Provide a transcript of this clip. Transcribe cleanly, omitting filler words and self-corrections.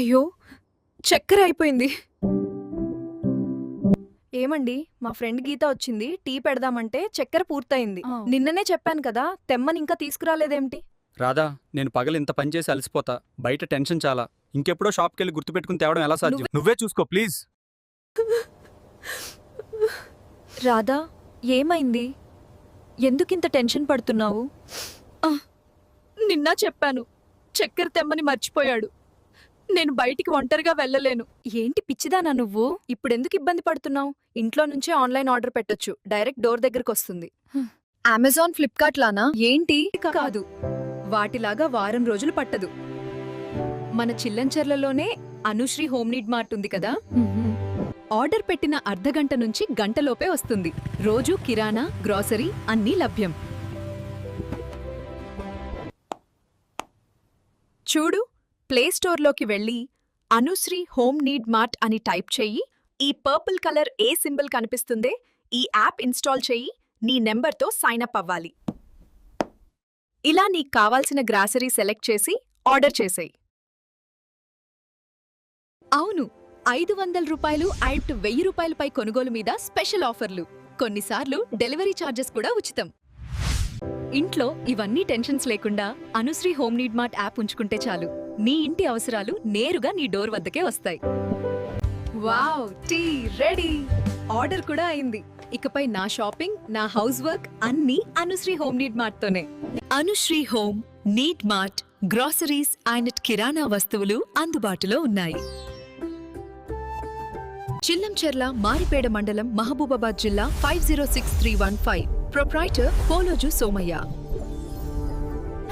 అయ్యో చక్కెర అయిపోయింది. ఏమండి, మా ఫ్రెండ్ గీత వచ్చింది, టీ పెడదామంటే చక్కెర పూర్తయింది. నిన్ననే చెప్పాను కదా, తెమ్మని ఇంకా తీసుకురాలేదేమిటి? రాధా, నేను పగలు ఇంత పనిచేసి అలసిపోతా. బయట టెన్షన్ చాలా. ఇంకెప్పుడో షాప్కెళ్ళి గుర్తుపెట్టుకుని తేవడం ఎలా సాధ్యం? నువ్వే చూసుకో ప్లీజ్. రాధా, ఏమైంది? ఎందుకింత టెన్షన్ పడుతున్నావు? నిన్న చెప్పాను, చక్కెర తెమ్మని మర్చిపోయాడు. నేను బయటికి ఒంటరిగా వెళ్ళలేను. ఏంటి పిచ్చిదానా నువ్వు? ఇప్పుడెందుకు ఇబ్బంది పడుతున్నావు? ఇంట్లో నుంచే ఆన్లైన్ ఆర్డర్ పెట్టొచ్చు, డైరెక్ట్ డోర్ దగ్గరకు వస్తుంది. అమెజాన్, ఫ్లిప్కార్ట్ లానా? ఏంటి? కాదు, వాటిలాగా వారం రోజులు పట్టదు. మన చిల్లంచెర్లలోనే అనుశ్రీ హోమ్ నీడ్ మార్ట్ ఉంది కదా, ఆర్డర్ పెట్టిన అర్ధగంట నుంచి గంటలోపే వస్తుంది. రోజు కిరాణా, గ్రాసరీ అన్నీ లభ్యం. చూడు, ప్లే స్టోర్లోకి వెళ్ళి అనుశ్రీ హోమ్ నీడ్ మార్ట్ అని టైప్ చెయ్యి. ఈ పర్పుల్ కలర్ ఏ సింబల్ కనిపిస్తుందే, ఈ యాప్ ఇన్స్టాల్ చెయ్యి. నీ నెంబర్తో సైన్ అప్ అవ్వాలి. ఇలా నీకు కావాల్సిన గ్రాసరీ సెలెక్ట్ చేసి ఆర్డర్ చేసేయి. అవును, 500 రూపాయలు ఐట్ 1000 రూపాయలపై కొనుగోలు మీద స్పెషల్ ఆఫర్లు. కొన్నిసార్లు డెలివరీ ఛార్జెస్ కూడా ఉచితం. ఇంట్లో ఇవన్నీ టెన్షన్స్ లేకుండా Anusri home need mart app ఉంచుకుంటే చాలు. నీ ఇంటి అవసరాలు నేరుగా నీ డోర్ వద్దకే వస్తాయి. Wow, tea ready! ఆర్డర్ కూడా అయింది. ఇకపై నా షాపింగ్, నా హౌస్ వర్క్ అన్నీ అనుశ్రీ హోమ్ నీడ్ మార్ట్ తోనే. Anushree home need mart groceries and కిరాణా వస్తువులు అందుబాటులో ఉన్నాయి. చిల్లంచెర్ల, మారిపేడ మండలం, మహబూబాబాద్ జిల్లా 506315. ప్రొప్రైటర్ పోలోజు సోమయ్య.